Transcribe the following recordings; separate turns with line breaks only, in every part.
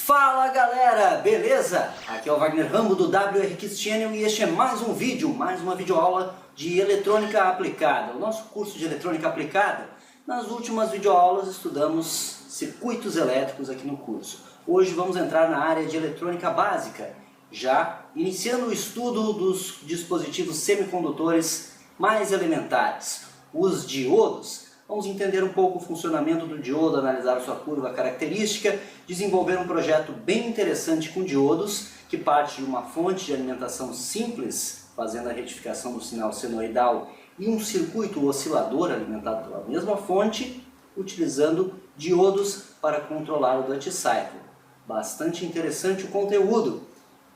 Fala galera, beleza? Aqui é o Wagner Rambo do WRKids Channel e este é mais um vídeo, mais uma videoaula de eletrônica aplicada. O nosso curso de eletrônica aplicada, nas últimas videoaulas estudamos circuitos elétricos aqui no curso. Hoje vamos entrar na área de eletrônica básica, já iniciando o estudo dos dispositivos semicondutores mais elementares, os diodos. Vamos entender um pouco o funcionamento do diodo, analisar sua curva característica, desenvolver um projeto bem interessante com diodos, que parte de uma fonte de alimentação simples, fazendo a retificação do sinal senoidal, e um circuito oscilador alimentado pela mesma fonte, utilizando diodos para controlar o duty cycle. Bastante interessante o conteúdo.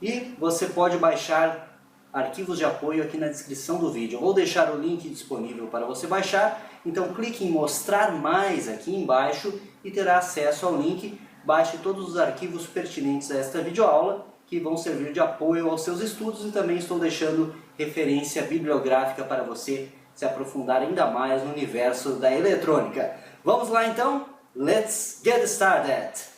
E você pode baixar arquivos de apoio aqui na descrição do vídeo. Eu vou deixar o link disponível para você baixar, então clique em mostrar mais aqui embaixo e terá acesso ao link. Baixe todos os arquivos pertinentes a esta videoaula, que vão servir de apoio aos seus estudos, e também estou deixando referência bibliográfica para você se aprofundar ainda mais no universo da eletrônica. Vamos lá então? Let's get started!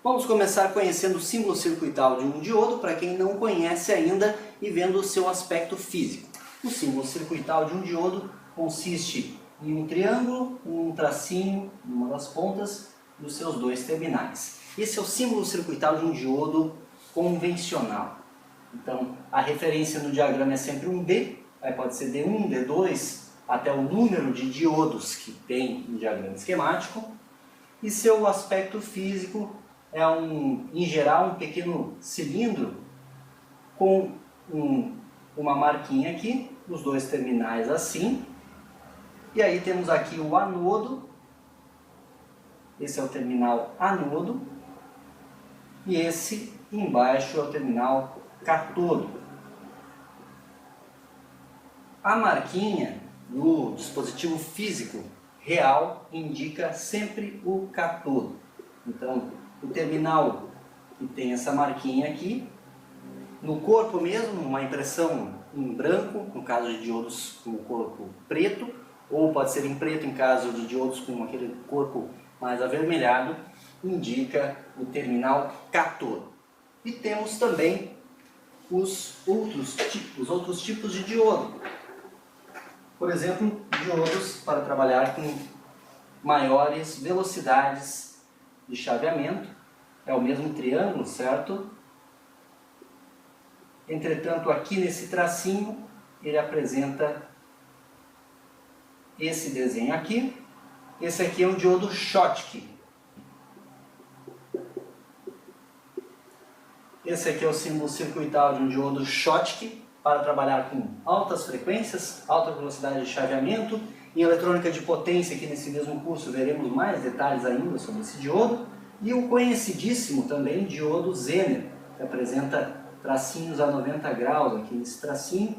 Vamos começar conhecendo o símbolo circuital de um diodo, para quem não conhece ainda, e vendo o seu aspecto físico. O símbolo circuital de um diodo consiste em um triângulo, um tracinho em uma das pontas dos seus dois terminais. Esse é o símbolo circuital de um diodo convencional. Então, a referência no diagrama é sempre um D, aí pode ser D1, D2, até o número de diodos que tem no diagrama esquemático. E seu aspecto físico é, em geral, um pequeno cilindro com uma marquinha aqui, os dois terminais assim. E aí temos aqui o anodo, esse é o terminal anodo, e esse embaixo é o terminal cátodo. A marquinha no dispositivo físico real indica sempre o cátodo. Então, o terminal que tem essa marquinha aqui, no corpo mesmo, uma impressão em branco, no caso de diodos com o corpo preto, ou pode ser em preto em caso de diodos com aquele corpo mais avermelhado, indica o terminal cátodo. E temos também os outros tipos de diodo. Por exemplo, diodos para trabalhar com maiores velocidades de chaveamento, é o mesmo triângulo, certo? Entretanto, aqui nesse tracinho, ele apresenta esse desenho aqui. Esse aqui é um diodo Schottky. Esse aqui é o símbolo circuital de um diodo Schottky, para trabalhar com altas frequências, alta velocidade de chaveamento. Em eletrônica de potência, aqui nesse mesmo curso, veremos mais detalhes ainda sobre esse diodo. E o conhecidíssimo também diodo Zener, que apresenta tracinhos a 90 graus aqui nesse tracinho,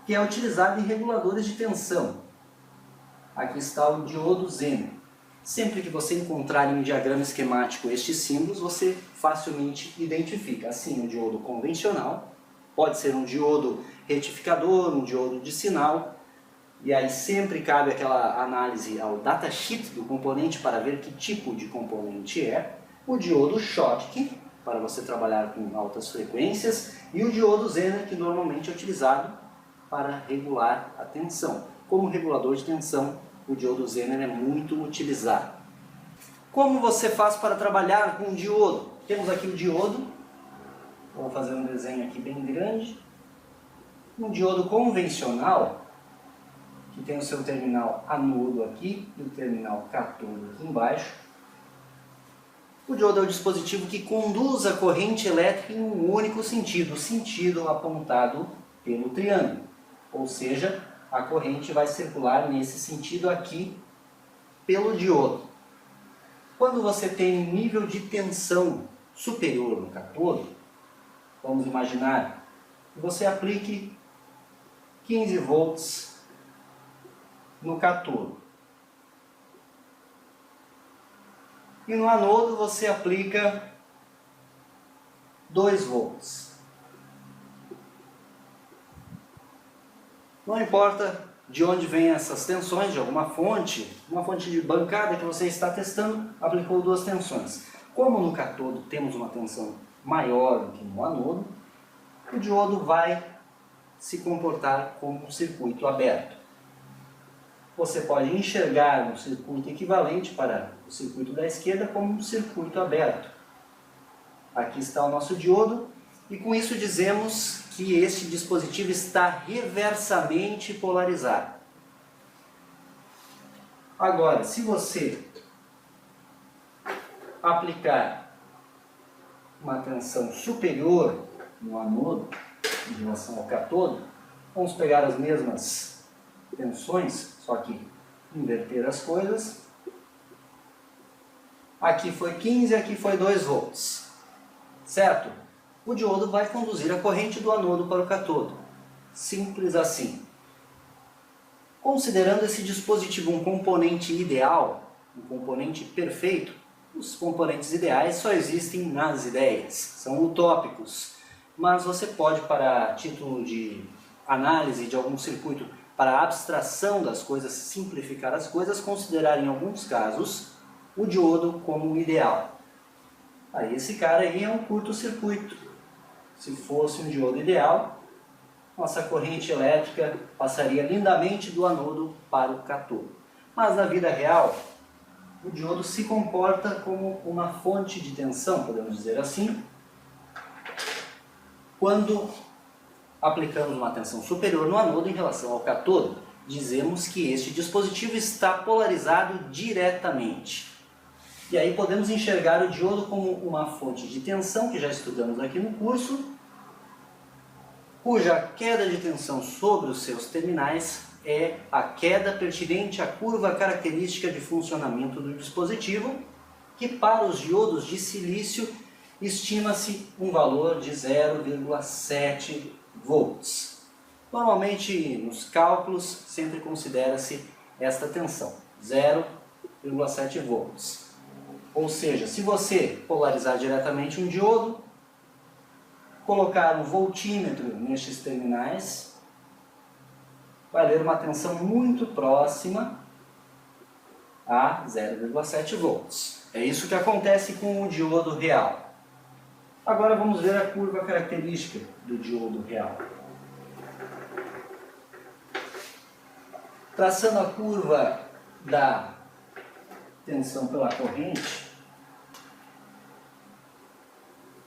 que é utilizado em reguladores de tensão. Aqui está o diodo Zener. Sempre que você encontrar em um diagrama esquemático estes símbolos, você facilmente identifica. Assim, o diodo convencional pode ser um diodo retificador, um diodo de sinal, e aí sempre cabe aquela análise ao datasheet do componente para ver que tipo de componente é. O diodo Schottky, para você trabalhar com altas frequências, e o diodo Zener, que normalmente é utilizado para regular a tensão. Como regulador de tensão, o diodo Zener é muito utilizado. Como você faz para trabalhar com o diodo? Temos aqui o diodo, vou fazer um desenho aqui bem grande. Um diodo convencional, que tem o seu terminal anodo aqui e o terminal cátodo aqui embaixo. O diodo é o dispositivo que conduz a corrente elétrica em um único sentido, o sentido apontado pelo triângulo. Ou seja, a corrente vai circular nesse sentido aqui pelo diodo. Quando você tem um nível de tensão superior no cátodo, vamos imaginar que você aplique 15 volts no cátodo. E no anodo você aplica 2 volts. Não importa de onde vêm essas tensões, de alguma fonte, uma fonte de bancada que você está testando, aplicou 2 tensões. Como no cátodo temos uma tensão maior do que no anodo, o diodo vai se comportar como um circuito aberto. Você pode enxergar um circuito equivalente para o circuito da esquerda como um circuito aberto. Aqui está o nosso diodo e com isso dizemos que este dispositivo está reversamente polarizado. Agora, se você aplicar uma tensão superior no anodo em relação ao cátodo, vamos pegar as mesmas tensões, só que inverter as coisas. Aqui foi 15, aqui foi 2 volts, certo? O diodo vai conduzir a corrente do anodo para o cátodo. Simples assim. Considerando esse dispositivo um componente ideal, um componente perfeito, os componentes ideais só existem nas ideias, são utópicos. Mas você pode, para título de análise de algum circuito, para abstração das coisas, simplificar as coisas, considerar em alguns casos o diodo como o ideal. Aí esse cara aí é um curto-circuito. Se fosse um diodo ideal, nossa corrente elétrica passaria lindamente do anodo para o cátodo. Mas na vida real, o diodo se comporta como uma fonte de tensão, podemos dizer assim, quando aplicamos uma tensão superior no anodo em relação ao cátodo, dizemos que este dispositivo está polarizado diretamente. E aí podemos enxergar o diodo como uma fonte de tensão, que já estudamos aqui no curso, cuja queda de tensão sobre os seus terminais é a queda pertinente à curva característica de funcionamento do dispositivo, que para os diodos de silício estima-se um valor de 0,7 volts. Normalmente nos cálculos sempre considera-se esta tensão, 0,7 volts. Ou seja, se você polarizar diretamente um diodo, colocar um voltímetro nestes terminais, vai ler uma tensão muito próxima a 0,7 volts. É isso que acontece com o diodo real. Agora vamos ver a curva característica do diodo real. Traçando a curva da tensão pela corrente,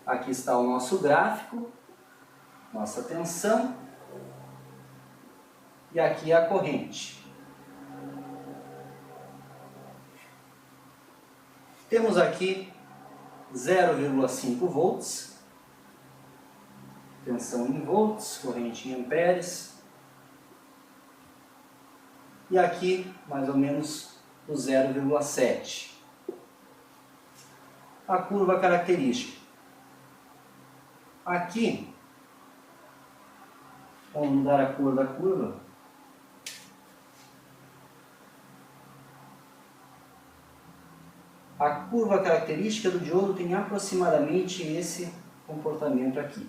aqui está o nosso gráfico, nossa tensão, e aqui a corrente. Temos aqui 0,5 volts, tensão em volts, corrente em amperes, e aqui mais ou menos o 0,7. A curva característica. Aqui, vamos mudar a cor da curva. A curva característica do diodo tem aproximadamente esse comportamento aqui.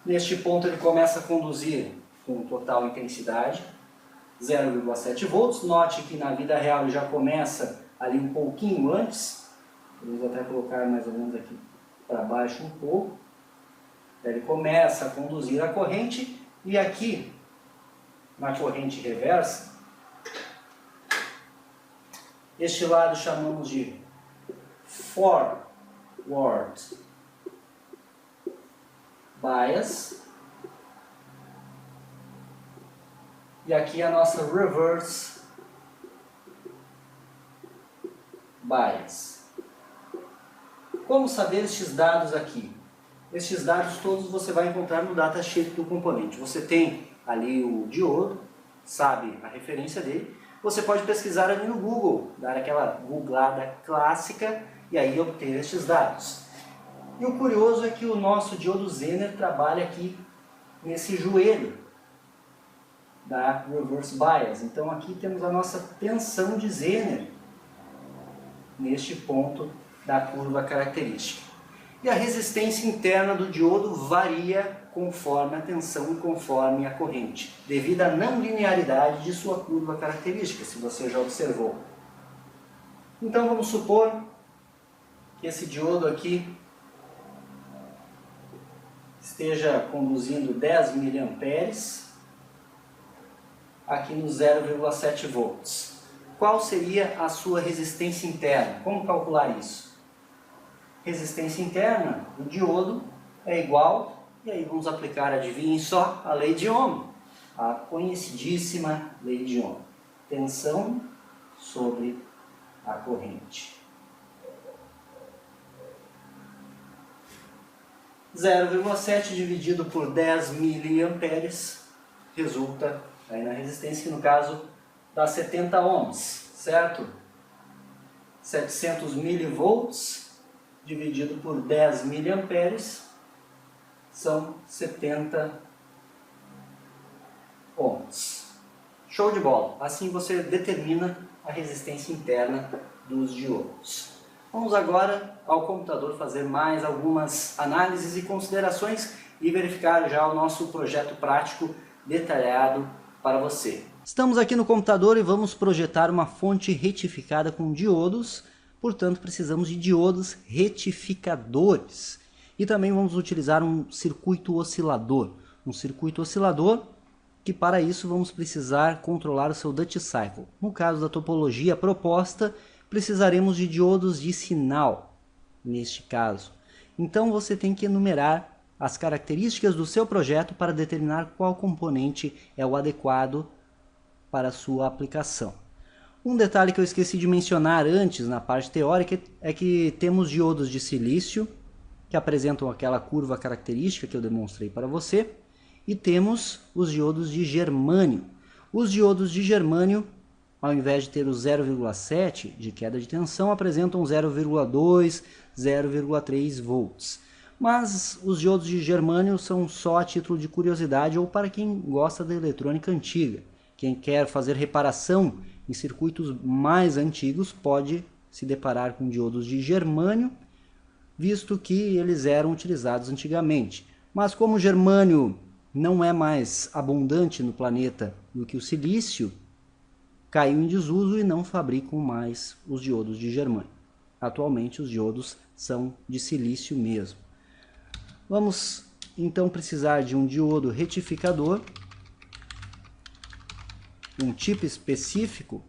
Neste ponto ele começa a conduzir com total intensidade, 0,7 volts. Note que na vida real ele já começa ali um pouquinho antes. Vamos até colocar mais ou menos aqui para baixo um pouco. Ele começa a conduzir a corrente e aqui, na corrente reversa, este lado chamamos de forward bias. E aqui a nossa reverse bias. Como saber estes dados aqui? Estes dados todos você vai encontrar no datasheet do componente. Você tem ali o diodo, sabe a referência dele. Você pode pesquisar ali no Google, dar aquela googlada clássica e aí obter estes dados. E o curioso é que o nosso diodo Zener trabalha aqui nesse joelho da reverse bias. Então aqui temos a nossa tensão de Zener neste ponto da curva característica. E a resistência interna do diodo varia conforme a tensão e conforme a corrente, devido à não linearidade de sua curva característica, se você já observou. Então vamos supor que esse diodo aqui esteja conduzindo 10 mA aqui no 0,7 volts. Qual seria a sua resistência interna? Como calcular isso? Resistência interna do diodo é igual, e aí vamos aplicar, adivinhem só, a lei de Ohm, a conhecidíssima lei de Ohm. Tensão sobre a corrente. 0,7 dividido por 10 mA resulta aí na resistência, que no caso dá 70 ohms, certo? 700 milivolts dividido por 10 mA são 70 ohms. Show de bola! Assim você determina a resistência interna dos diodos. Vamos agora ao computador fazer mais algumas análises e considerações e verificar já o nosso projeto prático detalhado para você. Estamos aqui no computador e vamos projetar uma fonte retificada com diodos, portanto precisamos de diodos retificadores. E também vamos utilizar um circuito oscilador. Um circuito oscilador que para isso vamos precisar controlar o seu duty cycle. No caso da topologia proposta, precisaremos de diodos de sinal, neste caso. Então você tem que enumerar as características do seu projeto para determinar qual componente é o adequado para a sua aplicação. Um detalhe que eu esqueci de mencionar antes na parte teórica é que temos diodos de silício, que apresentam aquela curva característica que eu demonstrei para você, e temos os diodos de germânio. Os diodos de germânio, ao invés de ter o 0,7 de queda de tensão, apresentam 0,2, 0,3 volts. Mas os diodos de germânio são só a título de curiosidade ou para quem gosta da eletrônica antiga. Quem quer fazer reparação em circuitos mais antigos pode se deparar com diodos de germânio, visto que eles eram utilizados antigamente. Mas como o germânio não é mais abundante no planeta do que o silício, caiu em desuso e não fabricam mais os diodos de germânio. Atualmente os diodos são de silício mesmo. Vamos então precisar de um diodo retificador, um tipo específico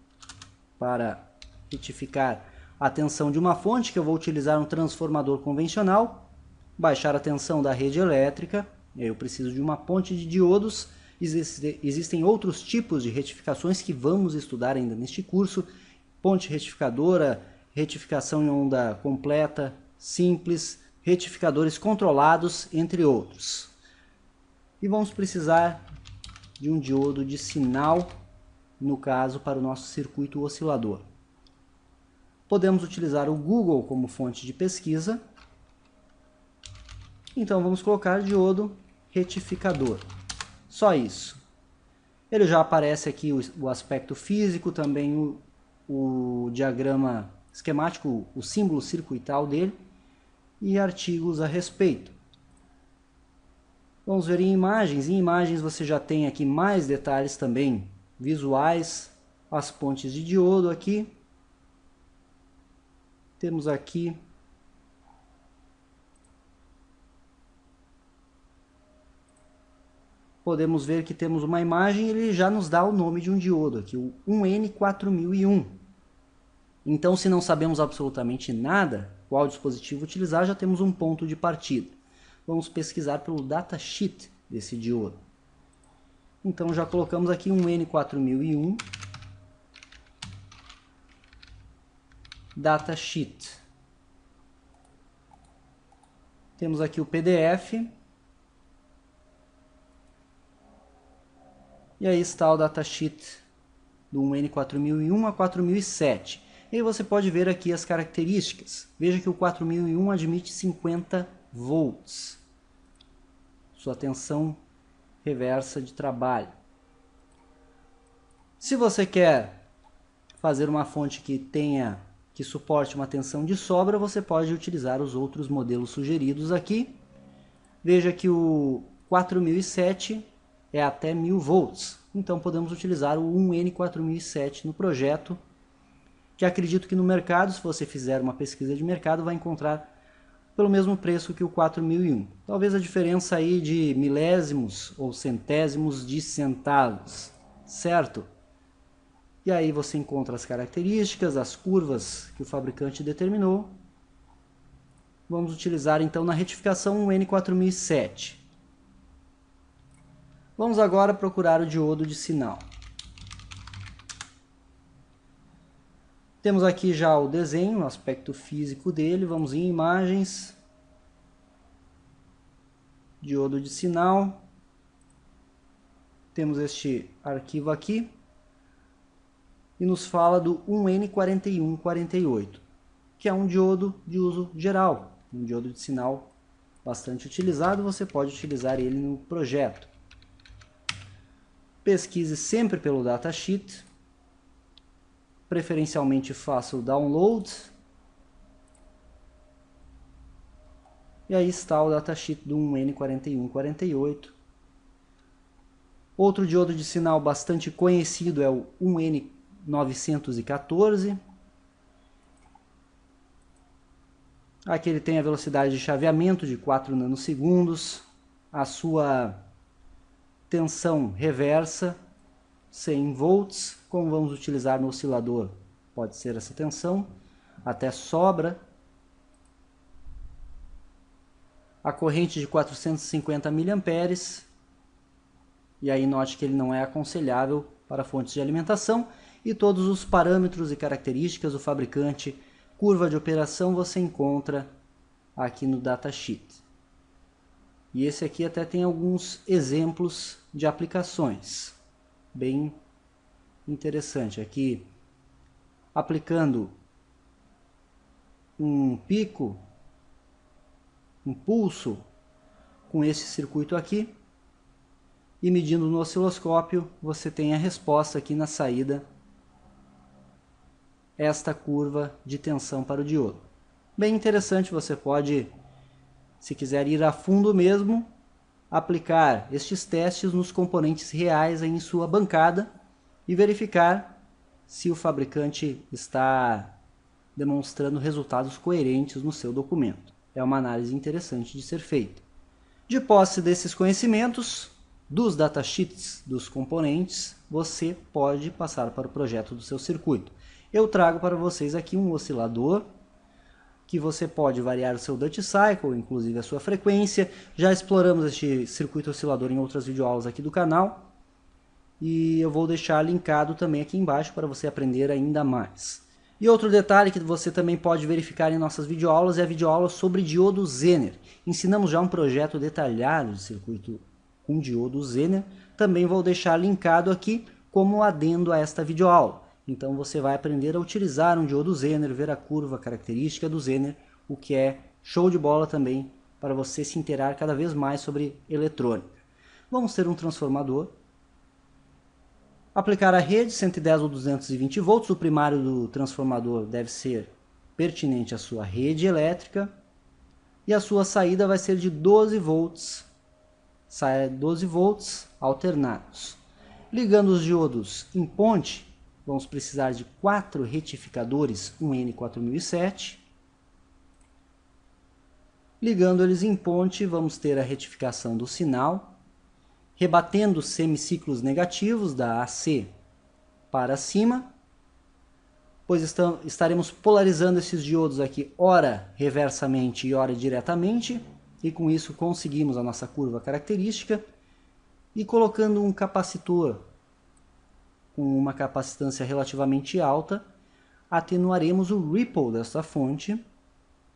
para retificar a tensão de uma fonte, que eu vou utilizar um transformador convencional, baixar a tensão da rede elétrica. Eu preciso de uma ponte de diodos. Existem outros tipos de retificações que vamos estudar ainda neste curso. Ponte retificadora, retificação em onda completa, simples, retificadores controlados, entre outros. E vamos precisar de um diodo de sinal, no caso para o nosso circuito oscilador. Podemos utilizar o Google como fonte de pesquisa. Então vamos colocar diodo retificador. Só isso. Ele já aparece aqui o aspecto físico, também o diagrama esquemático, o símbolo circuital dele e artigos a respeito. Vamos ver em imagens. Em imagens você já tem aqui mais detalhes também visuais, as pontes de diodo aqui. Temos aqui podemos ver que temos uma imagem, ele já nos dá o nome de um diodo aqui, o 1N4001. Então, se não sabemos absolutamente nada qual dispositivo utilizar, já temos um ponto de partida. Vamos pesquisar pelo datasheet desse diodo. Então, já colocamos aqui um N4001, datasheet. Temos aqui o PDF. E aí está o datasheet do 1N4001 a 4007. E aí você pode ver aqui as características. Veja que o 4001 admite 50 volts. Sua tensão reversa de trabalho. Se você quer fazer uma fonte que que suporte uma tensão de sobra, você pode utilizar os outros modelos sugeridos aqui. Veja que o 4007 é até 1000 volts, então podemos utilizar o 1N4007 no projeto, que acredito que no mercado, se você fizer uma pesquisa de mercado, vai encontrar pelo mesmo preço que o 4001. Talvez a diferença aí de milésimos ou centésimos de centavos, certo? E aí você encontra as características, as curvas que o fabricante determinou. Vamos utilizar então na retificação um N4007. Vamos agora procurar o diodo de sinal. Temos aqui já o desenho, o aspecto físico dele. Vamos em imagens. Diodo de sinal. Temos este arquivo aqui. E nos fala do 1N4148, que é um diodo de uso geral, um diodo de sinal bastante utilizado, você pode utilizar ele no projeto. Pesquise sempre pelo datasheet, preferencialmente faça o download, e aí está o datasheet do 1N4148. Outro diodo de sinal bastante conhecido é o 1N914. Aqui ele tem a velocidade de chaveamento de 4 nanosegundos, a sua tensão reversa 100 volts, como vamos utilizar no oscilador, pode ser essa tensão, até sobra. A corrente de 450 mA, e aí note que ele não é aconselhável para fontes de alimentação, e todos os parâmetros e características do fabricante, curva de operação, você encontra aqui no datasheet. E esse aqui até tem alguns exemplos de aplicações, bem interessante. Aqui, aplicando um pico, um pulso com esse circuito aqui, e medindo no osciloscópio, você tem a resposta aqui na saída, esta curva de tensão para o diodo. Bem interessante, você pode, se quiser ir a fundo mesmo, aplicar estes testes nos componentes reais em sua bancada e verificar se o fabricante está demonstrando resultados coerentes no seu documento. É uma análise interessante de ser feita. De posse desses conhecimentos, dos datasheets dos componentes, você pode passar para o projeto do seu circuito. Eu trago para vocês aqui um oscilador, que você pode variar o seu duty cycle, inclusive a sua frequência. Já exploramos este circuito oscilador em outras videoaulas aqui do canal, e eu vou deixar linkado também aqui embaixo para você aprender ainda mais. E outro detalhe que você também pode verificar em nossas videoaulas é a videoaula sobre diodo Zener. Ensinamos já um projeto detalhado de circuito com diodo Zener, também vou deixar linkado aqui como adendo a esta videoaula. Então você vai aprender a utilizar um diodo Zener, ver a curva característica do Zener, o que é show de bola também para você se inteirar cada vez mais sobre eletrônica. Vamos ter um transformador, aplicar a rede 110 ou 220 volts, o primário do transformador deve ser pertinente à sua rede elétrica, e a sua saída vai ser de 12 volts, 12 volts alternados. Ligando os diodos em ponte, vamos precisar de 4 retificadores 1N4007. Ligando eles em ponte, vamos ter a retificação do sinal, rebatendo os semiciclos negativos da AC para cima, pois estaremos polarizando esses diodos aqui, ora reversamente e ora diretamente, e com isso conseguimos a nossa curva característica, e colocando um capacitor com uma capacitância relativamente alta, atenuaremos o ripple dessa fonte,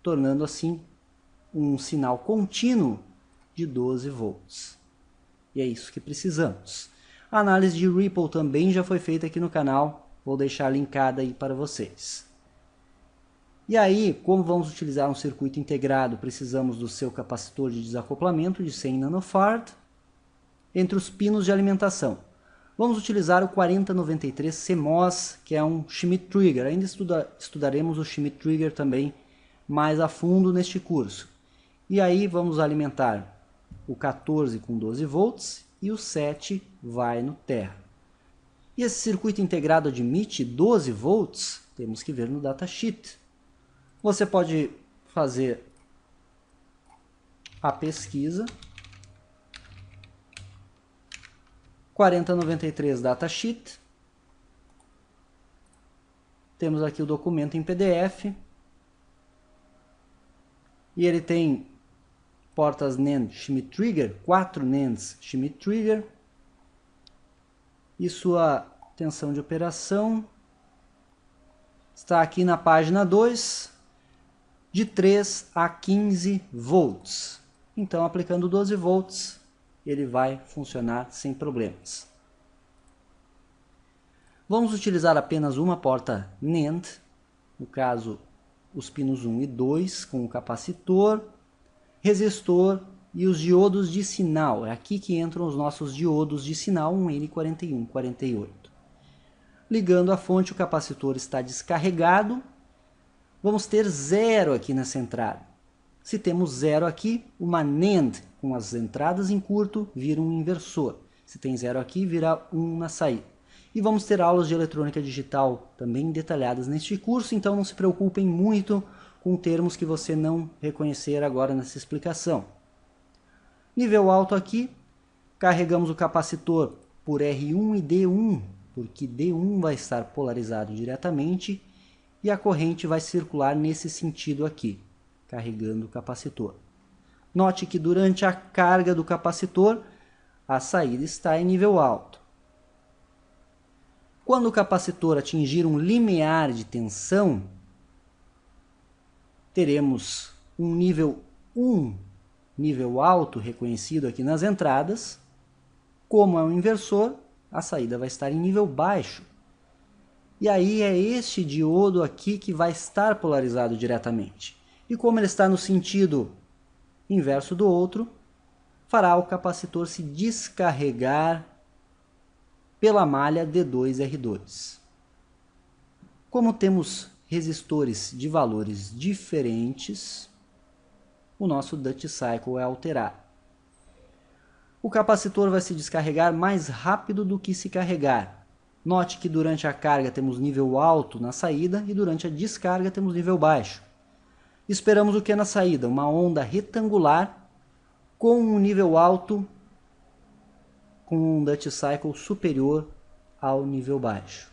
tornando assim um sinal contínuo de 12 volts. E é isso que precisamos. A análise de ripple também já foi feita aqui no canal, vou deixar linkada aí para vocês. E aí, como vamos utilizar um circuito integrado, precisamos do seu capacitor de desacoplamento de 100 nanofarad entre os pinos de alimentação. Vamos utilizar o 4093 CMOS, que é um Schmitt Trigger. Ainda estudaremos o Schmitt Trigger também mais a fundo neste curso. E aí vamos alimentar o 14 com 12 volts e o 7 vai no terra. E esse circuito integrado admite 12 volts? Temos que ver no datasheet. Você pode fazer a pesquisa 4093 datasheet. Temos aqui o documento em PDF. E ele tem portas NAND Schmitt Trigger, 4 NANDs Schmitt Trigger. E sua tensão de operação está aqui na página 2, de 3 a 15 volts. Então, aplicando 12 volts, ele vai funcionar sem problemas. Vamos utilizar apenas uma porta NAND, no caso, os pinos 1 e 2, com o capacitor, resistor e os diodos de sinal. É aqui que entram os nossos diodos de sinal 1N4148. Ligando a fonte, o capacitor está descarregado. Vamos ter 0 aqui nessa entrada. Se temos 0 aqui, uma NAND com as entradas em curto vira um inversor. Se tem 0 aqui, vira 1 na saída. E vamos ter aulas de eletrônica digital também detalhadas neste curso, então não se preocupem muito com termos que você não reconhecer agora nessa explicação. Nível alto aqui, carregamos o capacitor por R1 e D1, porque D1 vai estar polarizado diretamente e a corrente vai circular nesse sentido aqui, carregando o capacitor. Note que durante a carga do capacitor, a saída está em nível alto. Quando o capacitor atingir um limiar de tensão, teremos um nível 1, nível alto reconhecido aqui nas entradas. Como é um inversor, a saída vai estar em nível baixo. E aí é este diodo aqui que vai estar polarizado diretamente. E como ele está no sentido inverso do outro, fará o capacitor se descarregar pela malha D2R2. Como temos resistores de valores diferentes, o nosso duty cycle é alterado. O capacitor vai se descarregar mais rápido do que se carregar. Note que durante a carga temos nível alto na saída e durante a descarga temos nível baixo. Esperamos o que na saída? Uma onda retangular com um nível alto, com um duty cycle superior ao nível baixo.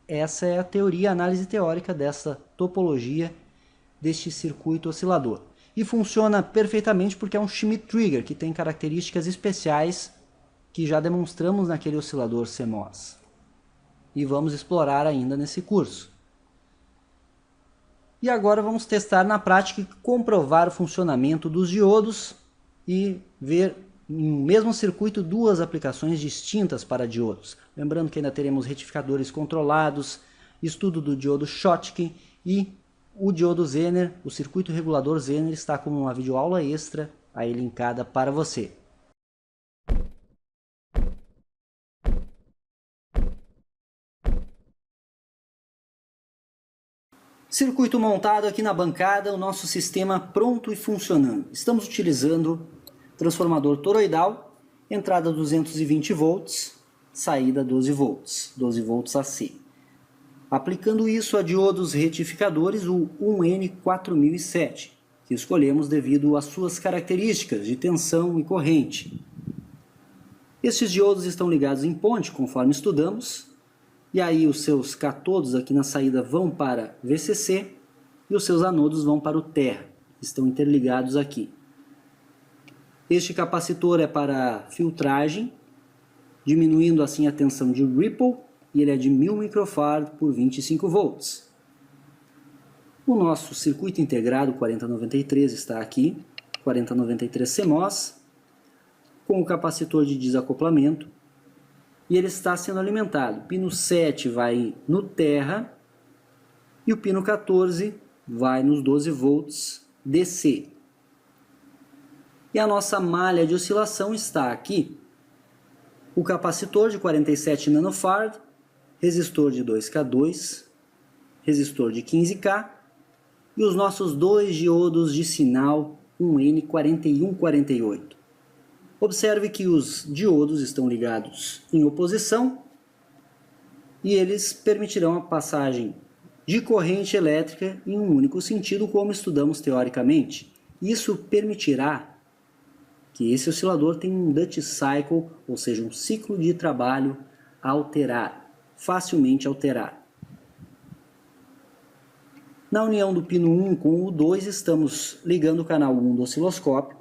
Essa é a teoria, a análise teórica dessa topologia deste circuito oscilador. E funciona perfeitamente porque é um Schmitt Trigger, que tem características especiais que já demonstramos naquele oscilador CMOS. E vamos explorar ainda nesse curso. E agora vamos testar na prática e comprovar o funcionamento dos diodos e ver no mesmo circuito duas aplicações distintas para diodos. Lembrando que ainda teremos retificadores controlados, estudo do diodo Schottky e o diodo Zener, o circuito regulador Zener, está como uma videoaula extra aí linkada para você. Circuito montado aqui na bancada, o nosso sistema pronto e funcionando. Estamos utilizando transformador toroidal, entrada 220 volts, saída 12 volts, 12 volts AC. Aplicando isso a diodos retificadores, o 1N4007, que escolhemos devido às suas características de tensão e corrente. Estes diodos estão ligados em ponte, conforme estudamos, e aí os seus catodos aqui na saída vão para VCC e os seus anodos vão para o terra, estão interligados aqui. Este capacitor é para filtragem, diminuindo assim a tensão de ripple, e ele é de 1000 microfarad por 25 volts. O nosso circuito integrado 4093 está aqui, 4093 CMOS, com o capacitor de desacoplamento, e ele está sendo alimentado. O pino 7 vai no terra e o pino 14 vai nos 12 volts DC. E a nossa malha de oscilação está aqui. o capacitor de 47 nanofarad, resistor de 2K2, resistor de 15K e os nossos dois diodos de sinal 1N4148. Observe que os diodos estão ligados em oposição e eles permitirão a passagem de corrente elétrica em um único sentido, como estudamos teoricamente. Isso permitirá que esse oscilador tenha um duty cycle, ou seja, um ciclo de trabalho facilmente alterado. Na união do pino 1 com o 2, estamos ligando o canal 1 do osciloscópio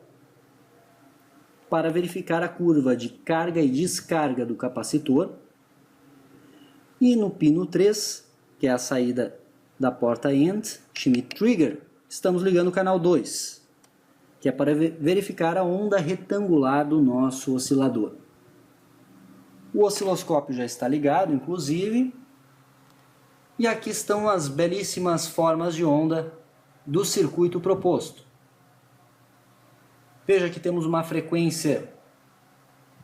para verificar a curva de carga e descarga do capacitor. E no pino 3, que é a saída da porta AND, Schmitt Trigger, estamos ligando o canal 2, que é para verificar a onda retangular do nosso oscilador. O osciloscópio já está ligado, inclusive, e aqui estão as belíssimas formas de onda do circuito proposto. Veja que temos uma frequência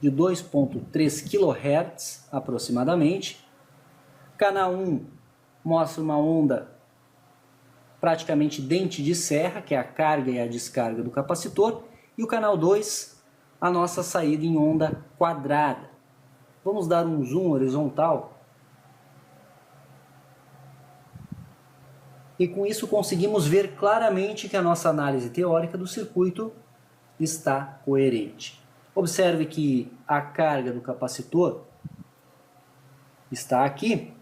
de 2.3 kHz aproximadamente. Canal 1 mostra uma onda praticamente dente de serra, que é a carga e a descarga do capacitor, e o canal 2, a nossa saída em onda quadrada. Vamos dar um zoom horizontal. E com isso conseguimos ver claramente que a nossa análise teórica do circuito está coerente. Observe que a carga do capacitor está aqui.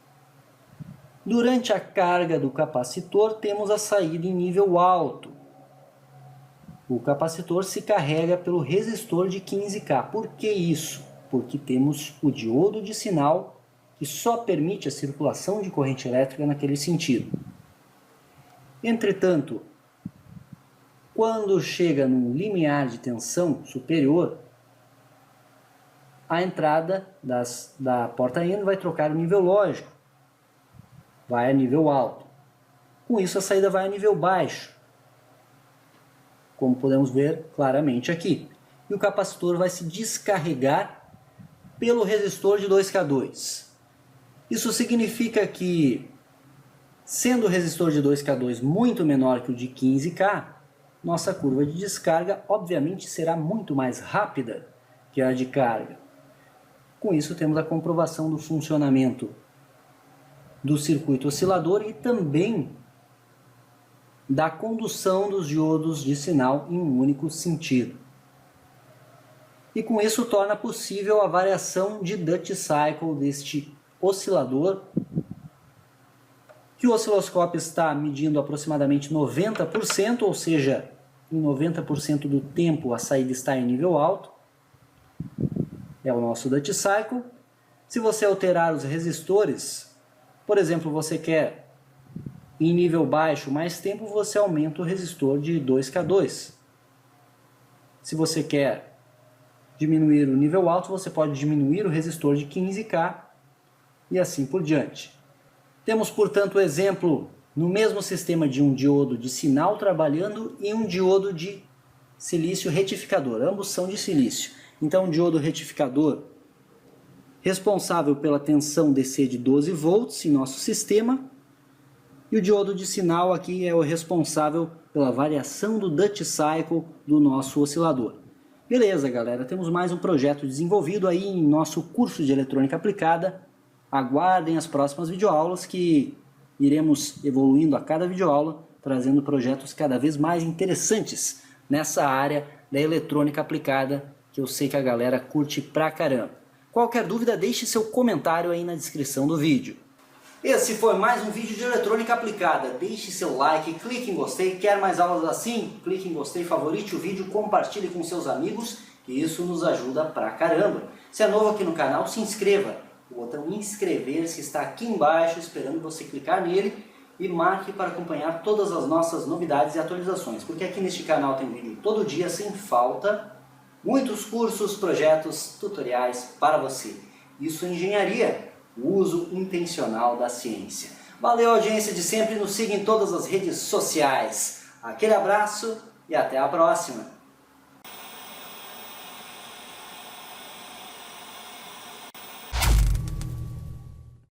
Durante a carga do capacitor temos a saída em nível alto. O capacitor se carrega pelo resistor de 15K. Por que isso? Porque temos o diodo de sinal que só permite a circulação de corrente elétrica naquele sentido. Entretanto, quando chega num limiar de tensão superior, a entrada da porta AND vai trocar o nível lógico, vai a nível alto. Com isso a saída vai a nível baixo, como podemos ver claramente aqui. E o capacitor vai se descarregar pelo resistor de 2K2. Isso significa que, sendo o resistor de 2K2 muito menor que o de 15K, nossa curva de descarga obviamente será muito mais rápida que a de carga. Com isso temos a comprovação do funcionamento do circuito oscilador e também da condução dos diodos de sinal em um único sentido. E com isso torna possível a variação de duty cycle deste oscilador, que o osciloscópio está medindo aproximadamente 90%, ou seja, em 90% do tempo a saída está em nível alto. É o nosso duty cycle. Se você alterar os resistores, por exemplo, você quer em nível baixo mais tempo, você aumenta o resistor de 2K2. Se você quer diminuir o nível alto, você pode diminuir o resistor de 15K e assim por diante. Temos, portanto, o exemplo no mesmo sistema de um diodo de sinal trabalhando e um diodo de silício retificador. Ambos são de silício. Então, um diodo retificador responsável pela tensão DC de 12 volts em nosso sistema, e o diodo de sinal aqui é o responsável pela variação do duty cycle do nosso oscilador. Beleza, galera, temos mais um projeto desenvolvido aí em nosso curso de eletrônica aplicada. Aguardem as próximas videoaulas, que iremos evoluindo a cada videoaula, trazendo projetos cada vez mais interessantes nessa área da eletrônica aplicada, que eu sei que a galera curte pra caramba. Qualquer dúvida, deixe seu comentário aí na descrição do vídeo. Esse foi mais um vídeo de eletrônica aplicada. Deixe seu like, clique em gostei. Quer mais aulas assim? Clique em gostei, favorite o vídeo, compartilhe com seus amigos, que isso nos ajuda pra caramba. Se é novo aqui no canal, se inscreva. O botão inscrever-se está aqui embaixo, esperando você clicar nele, e marque para acompanhar todas as nossas novidades e atualizações, porque aqui neste canal tem vídeo todo dia, sem falta, muitos cursos, projetos, tutoriais para você. Isso é engenharia, o uso intencional da ciência. Valeu, audiência de sempre, nos siga em todas as redes sociais. Aquele abraço e até a próxima!